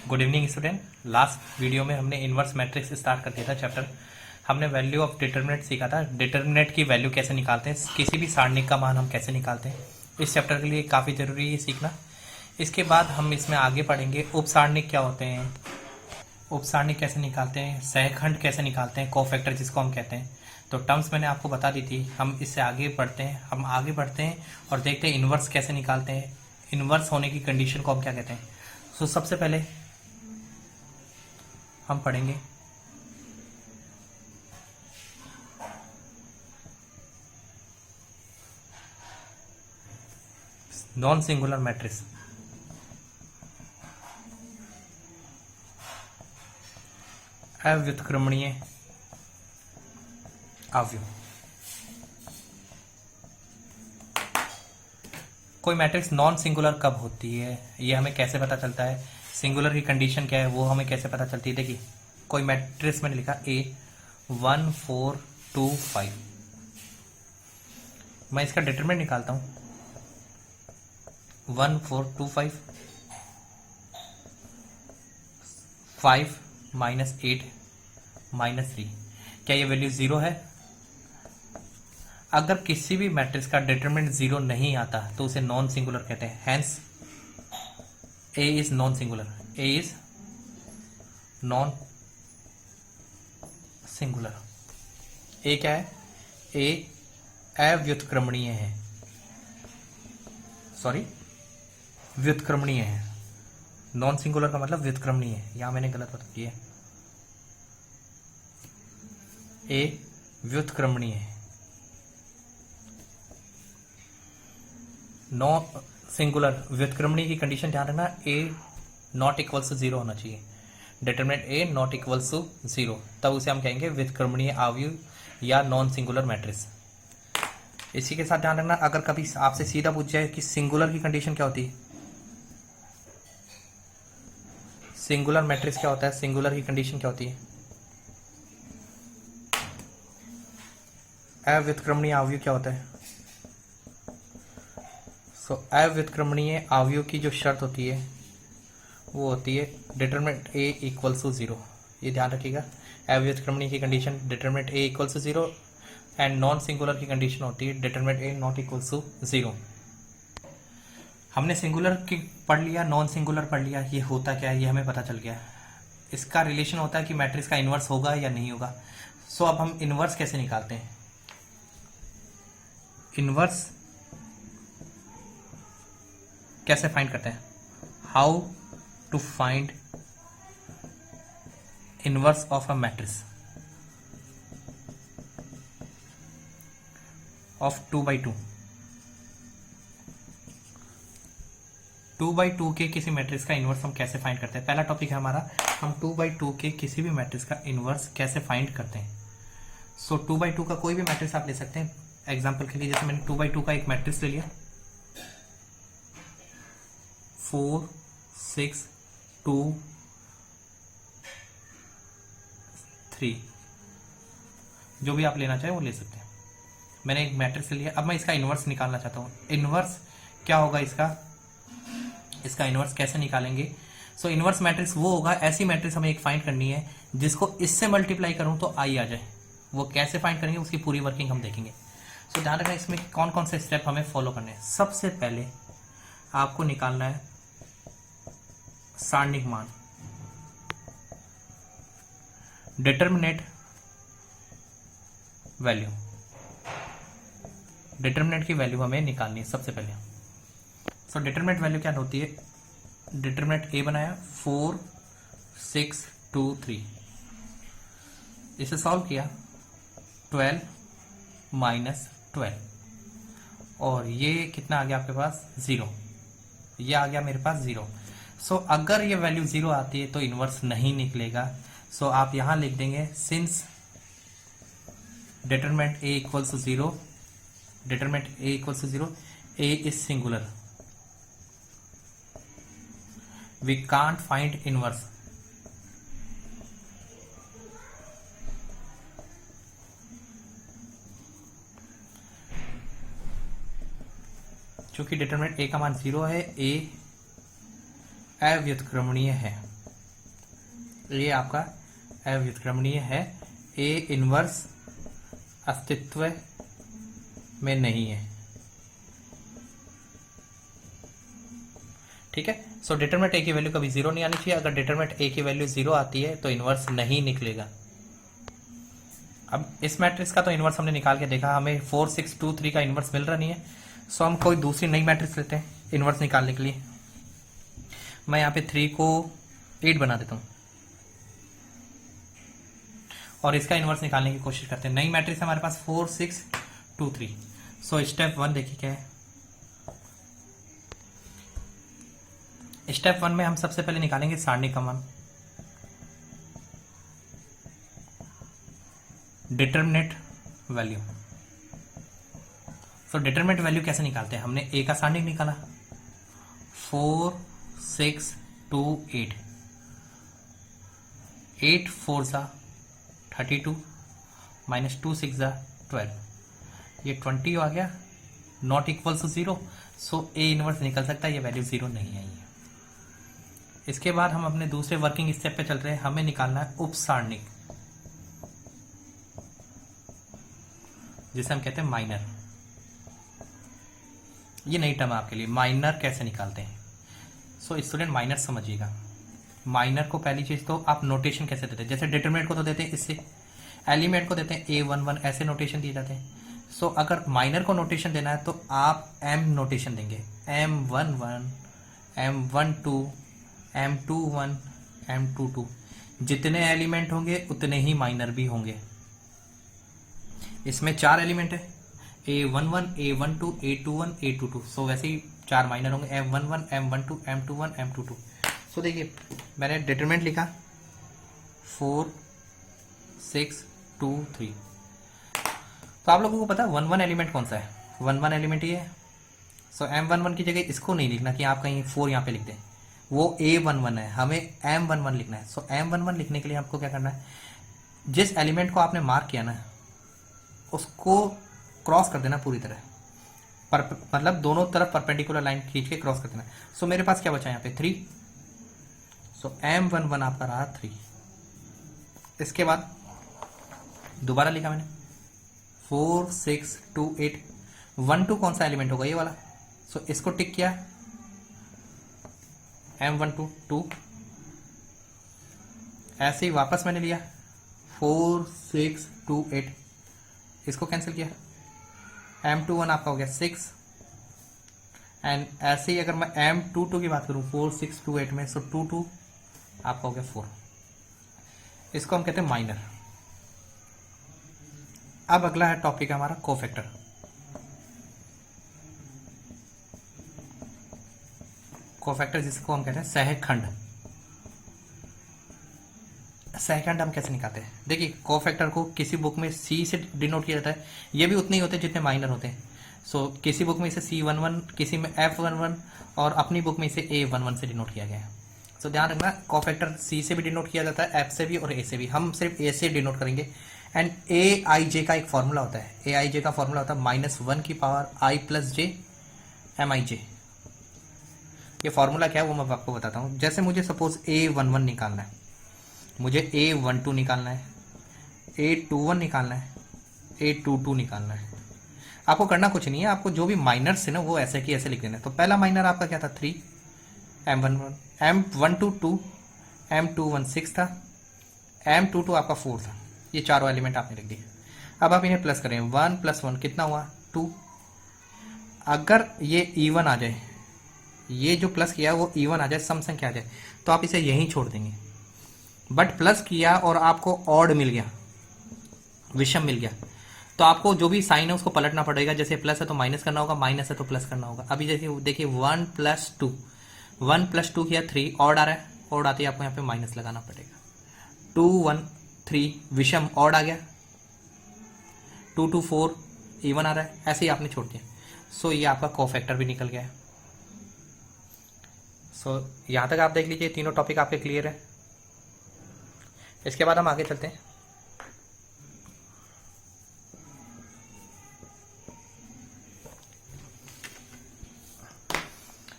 Good evening student. Last video में हमने inverse matrix start कर दिया था चैप्टर। हमने वैल्यू ऑफ डिटरमिनेंट सीखा था, डिटरमिनेंट की वैल्यू कैसे निकालते हैं, किसी भी सारणिक का मान हम कैसे निकालते हैं। इस चैप्टर के लिए काफ़ी ज़रूरी है सीखना। इसके बाद हम इसमें आगे पढ़ेंगे उप सारणिक क्या होते हैं, उप सारणिक कैसे निकालते हैं, सहखंड कैसे निकालते हैं, कोफैक्टर जिसको हम कहते हैं। तो टर्म्स मैंने आपको बता दी थी। हम इससे आगे बढ़ते हैं, और देखते हैं इनवर्स कैसे निकालते हैं, इनवर्स होने की कंडीशन को हम क्या कहते हैं। तो सबसे पहले हम पढ़ेंगे नॉन सिंगुलर मैट्रिक्स। अव्युत्क्रमणीय अवयव। कोई मैट्रिक्स नॉन सिंगुलर कब होती है, ये हमें कैसे पता चलता है, सिंगुलर की कंडीशन क्या है वो हमें कैसे पता चलती है। देखिए कोई मैट्रिक्स मैंने लिखा A 1 4 2 5, मैं इसका डिटरमिनेंट निकालता हूं 1 4 2 5 5 -8 -3। क्या ये वैल्यू जीरो है? अगर किसी भी मैट्रिक्स का डिटरमिनेंट जीरो नहीं आता तो उसे नॉन सिंगुलर कहते हैं। Hence A is non singular, A is non singular. A क्या है? A अव्युत्क्रमणीय है, सॉरी व्युत्क्रमणीय है। नॉन सिंगुलर का मतलब व्युत्क्रमणीय है, यहां मैंने गलत बता दिया। A व्युत्क्रमणीय है, नो सिंगुलर व्युत्क्रमणीय की कंडीशन ध्यान रखना, A not equals to zero होना चाहिए। Determinant A not equals to zero, तब उसे हम कहेंगे व्युत्क्रमणीय अवयव या नॉन सिंगुलर मैट्रिक्स। इसी के साथ ध्यान रखना, अगर कभी आपसे सीधा पूछ जाए कि सिंगुलर की कंडीशन क्या होती है, सिंगुलर मैट्रिक्स क्या होता है, सिंगुलर की कंडीशन क्या होती है, अव्युत्क्रमणीय अवयव क्या होता है। सो अव्युत्क्रमणीय अवयव की जो शर्त होती है वो होती है determinant A equals to zero. ये ध्यान रखिएगा, अव्युत्क्रमणीय की condition determinant A equals to zero and non singular की कंडीशन होती है determinant A not equals to zero. हमने सिंगुलर की पढ़ लिया, नॉन सिंगुलर पढ़ लिया, ये होता क्या है ये हमें पता चल गया। इसका रिलेशन होता है कि मैट्रिक्स का इन्वर्स होगा या नहीं होगा। सो अब हम इन्वर्स कैसे निकालते हैं, इन्वर्स कैसे फाइंड करते हैं, how to find inverse of a matrix of 2/2। 2/2 के किसी मैट्रिक्स का इनवर्स हम कैसे फाइंड करते हैं। पहला टॉपिक है हमारा, हम 2/2 के किसी भी मैट्रिक्स का इनवर्स कैसे फाइंड करते हैं। सो 2/2 का कोई भी मैट्रिक्स आप ले सकते हैं। एग्जांपल के लिए जैसे मैंने 2/2 का एक मैट्रिक्स ले लिया 4 6 2 3, जो भी आप लेना चाहें वो ले सकते हैं। मैंने एक मैट्रिक्स लिया, अब मैं इसका इन्वर्स निकालना चाहता हूँ। इन्वर्स क्या होगा इसका इन्वर्स कैसे निकालेंगे। सो इन्वर्स मैट्रिक्स वो होगा, ऐसी मैट्रिक्स हमें एक फाइंड करनी है जिसको इससे मल्टीप्लाई करूं तो आई आ जाए। वो कैसे फाइंड करेंगे उसकी पूरी वर्किंग हम देखेंगे। सो ध्यान रखना इसमें कौन कौन से स्टेप हमें फॉलो करने हैं। सबसे पहले आपको निकालना है सारणिक मान, डिटरमिनेंट वैल्यू। डिटरमिनेंट की वैल्यू हमें निकालनी है सबसे पहले। सो डिटरमिनेंट वैल्यू क्या होती है, डिटरमिनेंट A बनाया 4 6 2 3, इसे सॉल्व किया 12 -12, और ये कितना आ गया आपके पास, जीरो। ये आ गया मेरे पास जीरो। सो अगर ये वैल्यू जीरो आती है तो इनवर्स नहीं निकलेगा। सो आप यहां लिख देंगे since determinant A equals to zero, determinant A equals to zero, A is singular, we can't find inverse. चूंकि डिटरमिनेंट A का मान जीरो है, A अव्युत्क्रमणीय है, ये आपका अव्युत्क्रमणीय है, ए इनवर्स अस्तित्व में नहीं है। ठीक है। सो डिटरमिनेंट ए की वैल्यू कभी जीरो नहीं आनी चाहिए। अगर डिटरमिनेंट ए की वैल्यू जीरो आती है तो इनवर्स नहीं निकलेगा। अब इस मैट्रिक्स का तो इनवर्स हमने निकाल के देखा, हमें 4 6 2 3 का इनवर्स मिल रहा नहीं है। सो हम कोई दूसरी नई मैट्रिक्स लेते हैं इनवर्स निकालने के लिए। मैं यहाँ पे 3 को 8 बना देता हूँ और इसका इनवर्स निकालने की कोशिश करते हैं। नई मैट्रिक्स हमारे पास 4 6 2 3। सो स्टेप 1 देखिए क्या है। स्टेप 1 में हम सबसे पहले निकालेंगे सारणी का मान, डिटरमिनेंट वैल्यू। सो डिटरमिनेंट वैल्यू कैसे निकालते हैं? हमने ए का सारणी निकाला 4 6 2 8, 8 4 सा 32 माइनस 2 6 सा 12, ये 20 आ गया, not equal to 0। So A inverse निकल सकता है, ये वैल्यू 0 नहीं आई है। इसके बाद हम अपने दूसरे वर्किंग स्टेप पे चल रहे हैं। हमें निकालना है उप सारणिक, जिसे हम कहते हैं माइनर। ये नई टर्म आपके लिए, माइनर कैसे निकालते हैं। सो स्टूडेंट माइनर समझिएगा। माइनर को पहली चीज तो आप नोटेशन कैसे देते हैं, जैसे डिटरमिनेंट को तो देते हैं इससे, एलिमेंट को देते हैं A11, ऐसे नोटेशन दिए जाते हैं। सो अगर माइनर को नोटेशन देना है तो आप M नोटेशन देंगे, M11 M12 M21 M22। जितने एलिमेंट होंगे उतने ही माइनर भी होंगे। इसमें 4 एलिमेंट है, A11 A12 A21 A22। सो वैसे ही 4 माइनर होंगे, M11 M12 M21 M22। सो देखिए मैंने डिटरमिनेंट लिखा 4 6 2 3। तो आप लोगों को पता है 1 1 एलिमेंट कौन सा है? 1 1 एलिमेंट ये है। सो M11 की जगह इसको नहीं लिखना कि आप कहीं 4 यहाँ पे लिख दें, वो A11 है, हमें M11 लिखना है। सो M11 लिखने के लिए आपको क्या करना है, जिस एलिमेंट को आपने मार्क किया ना उसको क्रॉस कर देना पूरी तरह, मतलब दोनों तरफ परपेंडिकुलर लाइन खींच के क्रॉस कर देना। सो मेरे पास क्या बचा यहाँ पे 3। सो M11 आपका रहा 3। इसके बाद दोबारा लिखा मैंने 4 6 2 8। 1 2 कौन सा एलिमेंट होगा? ये वाला। सो इसको टिक किया, M12 2। ऐसे ही वापस मैंने लिया 4 6 2 8, इसको कैंसिल किया, M21 आपका हो गया 6। एंड ऐसे ही अगर मैं M22 की बात करूं 4 6 2 8 में, सो 2 2 आपका हो गया 4। इसको हम कहते हैं माइनर। अब अगला है टॉपिक हमारा कोफैक्टर। कोफैक्टर जिसको हम कहते हैं सहखंड। सहखंड हम कैसे निकालते हैं? देखिए कोफैक्टर को किसी बुक में C से डिनोट किया जाता है, ये भी उतने ही होते हैं जितने माइनर होते हैं। सो किसी बुक में इसे C11, किसी में F11 और अपनी बुक में इसे A11 से डिनोट किया गया है। सो ध्यान रखना कोफैक्टर C से भी डिनोट किया जाता है, F से भी और A से भी। हम सिर्फ A से डिनोट करेंगे। एंड AIJ का एक फॉर्मूला होता है, AIJ का फॉर्मूला होता है -1 की पावर I + J MIJ। ये फॉर्मूला क्या है वो मैं आपको बताता हूँ। जैसे मुझे सपोज A11 निकालना है, मुझे A12 निकालना है, A21 निकालना है, A22 निकालना है। आपको करना कुछ नहीं है, आपको जो भी माइनर्स है ना वो ऐसे की ऐसे लिख देना है। तो पहला माइनर आपका क्या था 3, M11 M12 2, M21 6 था, M22 आपका 4 था। ये चारों एलिमेंट आपने लिख दिए। अब आप इन्हें प्लस करें, 1 + 1 कितना हुआ 2। अगर ये इवन आ जाए, ये जो प्लस किया वो इवन आ जाए, सम संख्या आ जाए, तो आप इसे यहीं छोड़ देंगे। बट प्लस किया और आपको ऑड मिल गया, विषम मिल गया, तो आपको जो भी साइन है उसको पलटना पड़ेगा। जैसे प्लस है तो माइनस करना होगा, माइनस है तो प्लस करना होगा। अभी जैसे देखिए 1 + 2, 1 + 2 किया 3, ऑड आ रहा है, ऑड आते ही आपको यहाँ पे माइनस लगाना पड़ेगा। 2 1 3 विषम ऑड आ गया, 2 2 4 इवन आ रहा है, ऐसे ही आपने छोड़ दिया। सो ये आपका कोफैक्टर भी निकल गया है। सो यहाँ तक आप देख लीजिए, तीनों टॉपिक आपके क्लियर है। इसके बाद हम आगे चलते हैं।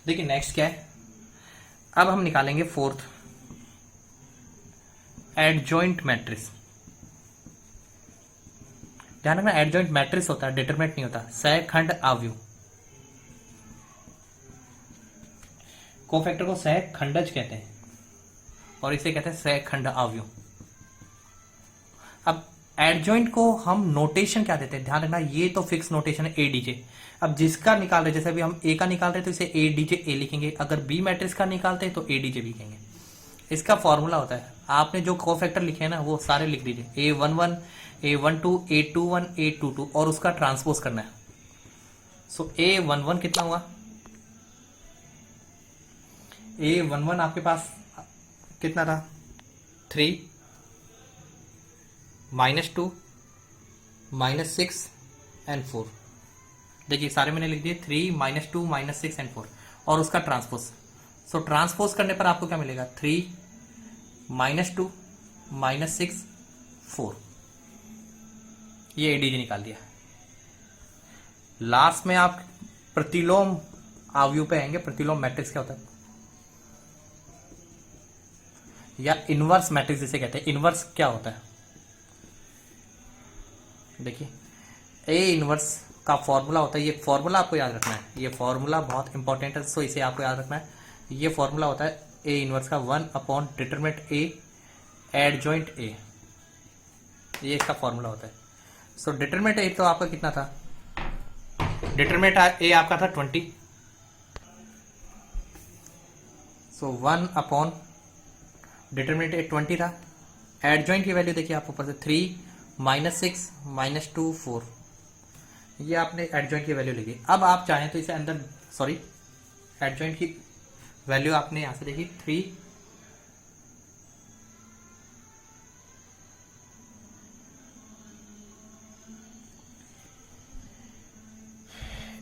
देखिए नेक्स्ट क्या है, अब हम निकालेंगे फोर्थ। एडजॉइंट मैट्रिक्स, ध्यान रखना एडजॉइंट मैट्रिक्स होता है, डिटरमिनेंट नहीं होता। सहखंड अवयव, कोफैक्टर को सहखंडज कहते हैं और इसे कहते हैं सहखंड अवयव। अब एडजॉइंट को हम नोटेशन क्या देते हैं, ध्यान रखना ये तो फिक्स नोटेशन है एडीजे। अब जिसका निकाल रहे, जैसे अभी हम ए का निकाल रहे तो इसे एडीजे ए लिखेंगे, अगर बी मैट्रिक्स का निकालते हैं तो एडीजे बी लिखेंगे। इसका फॉर्मूला होता है, आपने जो कोफैक्टर लिखे हैं ना वो सारे लिख दीजिए, A11 A12 A21 A22 और उसका ट्रांसपोज करना है। सो A11 कितना हुआ, A11 आपके पास कितना था 3 -2 -6 एंड 4। देखिए सारे मैंने लिख दिए 3 -2 -6 एंड 4 और उसका ट्रांसपोज। सो ट्रांसपोज करने पर आपको क्या मिलेगा 3 -2 -6 4, ये एडीजी निकाल दिया। लास्ट में आप प्रतिलोम अवयव पे आएंगे। प्रतिलोम मैट्रिक्स क्या होता है, या इनवर्स मैट्रिक्स जिसे कहते हैं। इनवर्स क्या होता है, देखिए ए इनवर्स का फॉर्मूला होता है, ये फॉर्मूला आपको याद रखना है, ये फॉर्मूला बहुत इंपॉर्टेंट है, सो इसे आपको याद रखना है। ये फॉर्मूला होता है ए इनवर्स का 1 डिटरमिनेंट ए एडजॉइंट ए, ये इसका फॉर्मूला होता है। सो डिटरमिनेंट ए तो आपका कितना था, डिटरमिनेंट ए आपका था 20। सो 1 डिटरमिनेंट ए 20 था। एडजॉइंट की वैल्यू देखिए आपको ऊपर से 3 -6 -2 4, ये आपने एडजॉइंट की वैल्यू लिखी। अब आप चाहें तो इसे अंदर एडजॉइंट की वैल्यू आपने यहां से देखी 3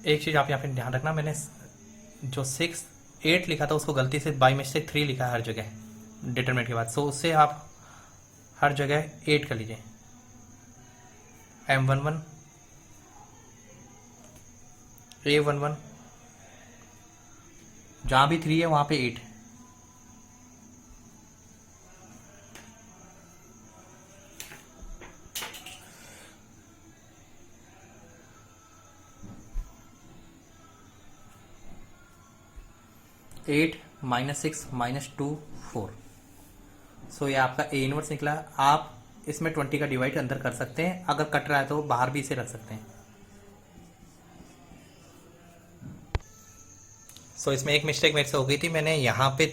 एक चीज आप यहाँ पे ध्यान रखना, मैंने जो 6 8 लिखा था उसको गलती से बाई मिस्टेक 3 लिखा है हर जगह डिटरमिनेंट के बाद। सो उससे आप हर जगह 8 कर लीजिए। M11 A11 जहां भी 3 है वहां पे 8। -6 -2 4। सो ये आपका ए इनवर्स निकला। आप इसमें 20 का डिवाइड अंदर कर सकते हैं, अगर कट रहा है तो बाहर भी इसे रख सकते हैं। सो इसमें एक मिस्टेक मेरे से हो गई थी, मैंने यहाँ पे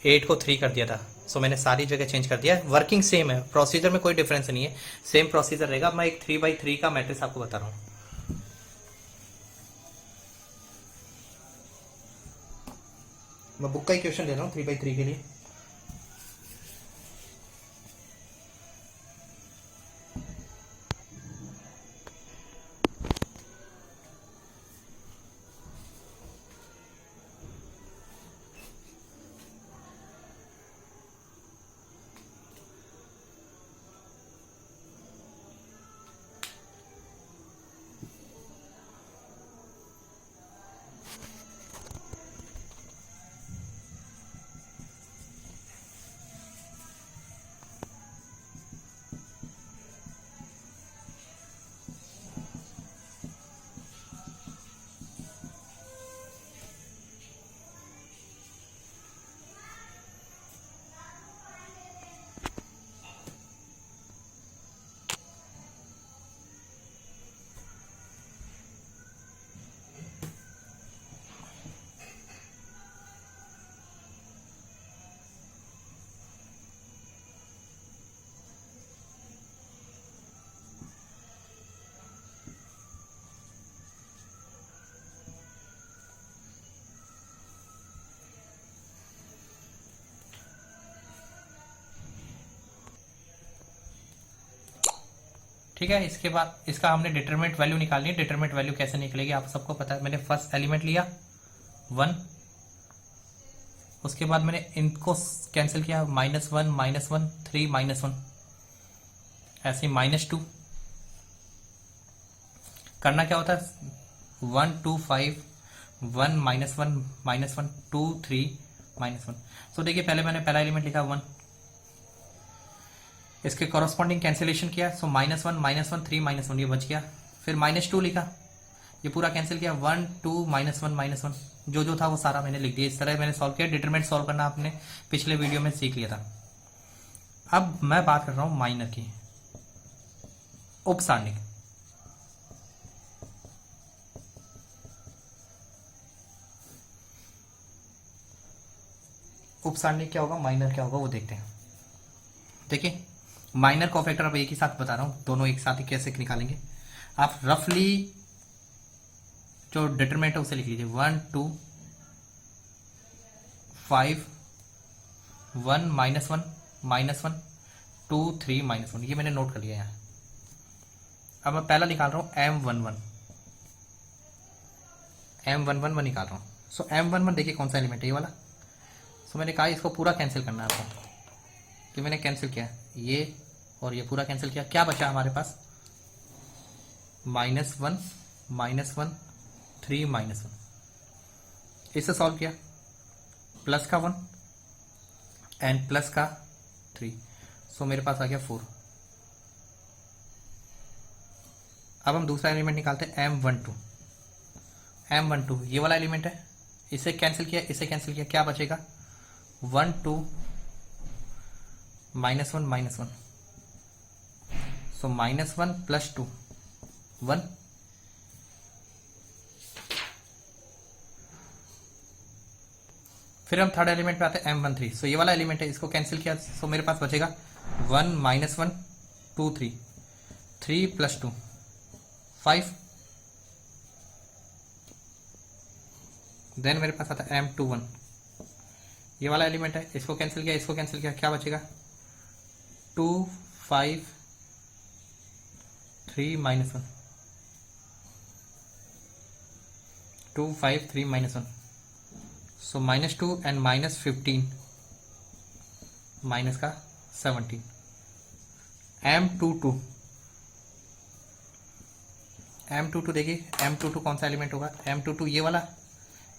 8 को 3 कर दिया था। सो मैंने सारी जगह चेंज कर दिया। वर्किंग सेम है, प्रोसीजर में कोई डिफरेंस नहीं है, सेम प्रोसीजर रहेगा। मैं एक 3/3 का मैट्रिक्स आपको बता रहा हूँ। मैं बुक का ही क्वेश्चन ले रहा हूँ 3/3 के लिए। ठीक है, इसके बाद इसका हमने डिटरमिनेंट वैल्यू निकालनी है। डिटरमिनेंट वैल्यू कैसे निकलेगी आप सबको पता है। मैंने फर्स्ट एलिमेंट लिया 1, उसके बाद मैंने इनको कैंसिल किया -1 -1 3 -1, ऐसे -2। करना क्या होता है 1 2 5 1 -1 -1 2 3 -1। सो देखिए पहले मैंने पहला एलिमेंट लिखा 1, इसके कॉरस्पॉन्डिंग कैंसिलेशन किया, सो -1 -1 3 -1 ये बच गया। फिर -2 लिखा, ये पूरा कैंसिल किया, 1 2 -1 -1 जो था वो सारा मैंने लिख दिया। इस तरह मैंने सॉल्व किया। डिटरमिनेंट सॉल्व करना आपने पिछले वीडियो में सीख लिया था। अब मैं बात कर रहा हूं माइनर की, उपसारणिक। उपसारणिक क्या होगा, माइनर क्या होगा वो देखते हैं। देखिए माइनर कोफैक्टर अब एक ही साथ बता रहा हूं, दोनों एक साथ ही कैसे निकालेंगे। आप रफली जो डिटरमिनेंट है उसे लिख लीजिए, 1 2 5 1 -1 2 3 -1, ये मैंने नोट कर लिया यहाँ। अब मैं पहला निकाल रहा हूँ M11 मैं निकाल रहा हूँ। सो M11 देखिए कौन सा एलिमेंट है, ये वाला। सो मैंने कहा इसको पूरा कैंसिल करना है आपको, कि मैंने कैंसिल किया ये और ये पूरा कैंसिल किया। क्या बचा हमारे पास, -1 -1 3 -1। इसे सॉल्व किया, प्लस का 1 एंड प्लस का 3, सो मेरे पास आ गया 4। अब हम दूसरा एलिमेंट निकालते हैं M12 ये वाला एलिमेंट है। इसे कैंसिल किया, इसे कैंसिल किया, क्या बचेगा, 1 2 -1 -1, सो -1 + 2 1। फिर हम थर्ड एलिमेंट पे आते हैं M13। सो ये वाला एलिमेंट है, इसको कैंसिल किया, सो मेरे पास बचेगा 1 -1 2 3 3 + 2 5। देन मेरे पास आता है M21 ये वाला एलिमेंट है, इसको कैंसिल किया, इसको कैंसिल किया, क्या बचेगा, 2 5 3 -1 2 5 3 -1, सो -2 एंड -15 माइनस का 17। M22 देखिए, M22 कौन सा एलिमेंट होगा, M22 ये वाला,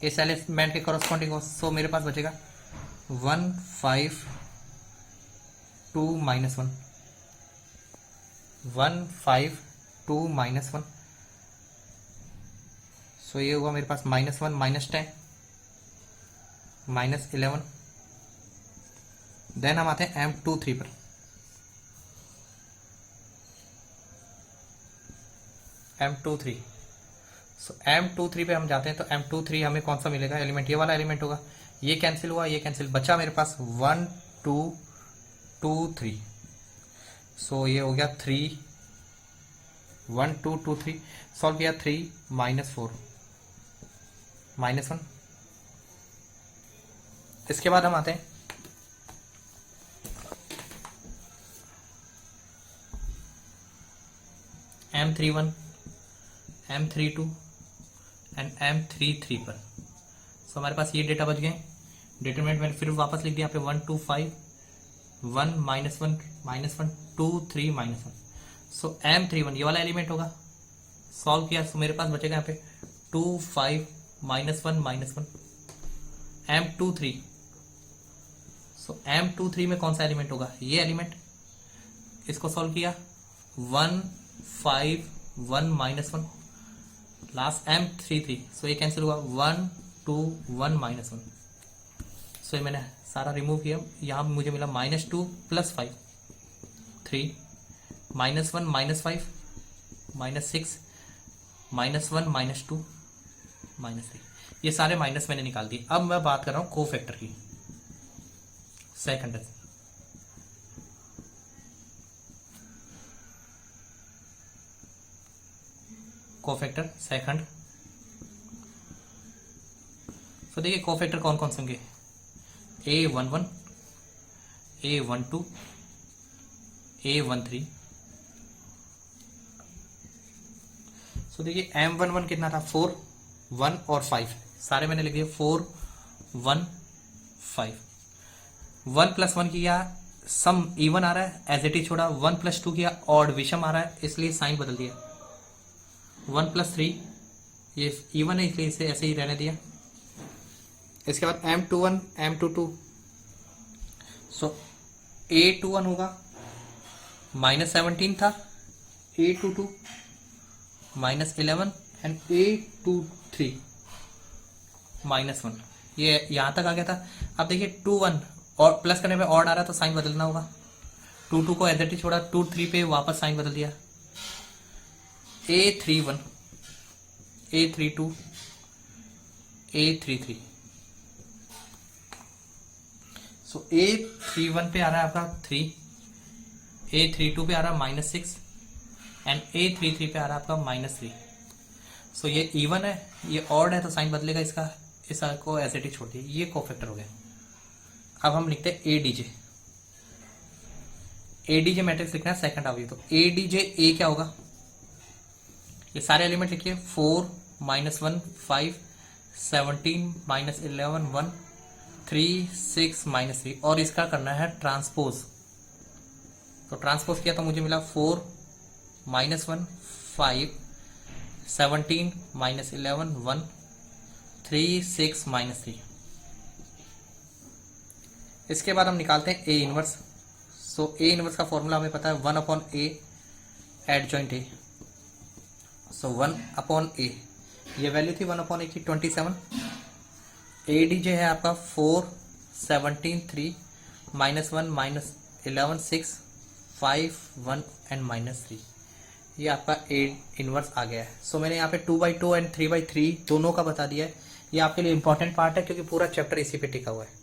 इस एलिमेंट के कॉरस्पॉन्डिंग हो। सो मेरे पास बचेगा 1 5 2 -1 1 5 2 -1, सो ये होगा मेरे पास -1 -10 -11। देन हम आते हैं M23 पर। M23 सो M23 पे हम जाते हैं, तो M23 हमें कौन सा मिलेगा एलिमेंट, ये वाला एलिमेंट होगा। ये कैंसिल हुआ, ये कैंसिल, बचा मेरे पास 1 2 2 3, सो ये हो गया 3 1 2 2 3। सॉल्व किया, 3 -4 -1। इसके बाद हम आते हैं M31 M32 एंड M33 पर। सो हमारे पास ये डेटा बच गए। डिटरमिनेंट मैंने फिर वापस लिख दिया यहाँ पे 1 2 5 1 -1 2 3 -1, सो M31 ये वाला एलिमेंट होगा। सॉल्व किया, सो मेरे पास बचेगा यहाँ पे 2 5 -1 -1 M23। सो M23 में कौन सा एलिमेंट होगा, ये एलिमेंट। इसको सॉल्व किया, 1 5 1 -1 लास्ट M33, सो ये कैंसिल हुआ, 1 2 1 -1, सो ये मैंने सारा रिमूव किया। यहाँ मुझे मिला -2 + 5 3 -1 -5 -6 -1 -2 -3, ये सारे माइनस मैंने निकाल दिए। अब मैं बात कर रहा हूँ कोफैक्टर की, सेकंड। Cofactor second. तो देखिए कोफैक्टर कौन कौन से होंगे, A11 A12 A13। सो देखिए M11 कितना था, 4 1 और 5, सारे मैंने लिख दिए 4 1 5। 1 + 1 किया, सम इवन आ रहा है, एज इट इज छोड़ा। 1 + 2 किया, ऑड विषम आ रहा है, इसलिए साइन बदल दिया। 1 + 3 ये इवन है, इसलिए इसे ऐसे ही रहने दिया। इसके बाद M21 M22, सो A21 होगा -17 था, A22 -11 एंड A23 -1, ये यहां तक आ गया था। अब देखिए 2 1 और प्लस करने पे ऑड आ रहा है तो साइन बदलना होगा। 2 2 को एज इट इज छोड़ा, 2 3 पे वापस साइन बदल दिया। A31 A32 A33, सो A31 पे आ रहा है आपका 3, A32 पे आ रहा है -6 एंड A33 पे आ रहा है आपका -3। सो ये इवन है, ये ऑड है तो साइन बदलेगा इसका, इस को एज इट इज छोड़ दिए, ये कोफैक्टर हो गया। अब हम लिखते हैं एडीजे। एडीजे मैट्रिक्स लिखना है सेकंड हाफ, तो एडीजे ए क्या होगा, ये सारे एलिमेंट लिखिए। 4 -1 5 17 -11 1 3 6 -3, और इसका करना है ट्रांसपोज। तो ट्रांसपोज किया तो मुझे मिला 4 -1 5 17 -11 1 3 6 -3। इसके बाद हम निकालते हैं A inverse. So A inverse का फॉर्मूला हमें पता है 1/a adjoint A. So 1/a, ये वैल्यू थी 1/a की 27। एडीजे है आपका 4 17 3 -1 -11 6 5 1 एंड -3, ये आपका ए इनवर्स आ गया है। सो मैंने यहाँ पे 2/2 एंड 3/3 दोनों का बता दिया है। ये आपके लिए इंपॉर्टेंट पार्ट है क्योंकि पूरा चैप्टर इसी पे टिका हुआ है।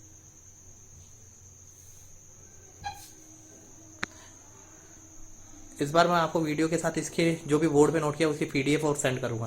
इस बार मैं आपको वीडियो के साथ इसके जो भी बोर्ड पे नोट किया उसकी PDF और सेंड करूंगा।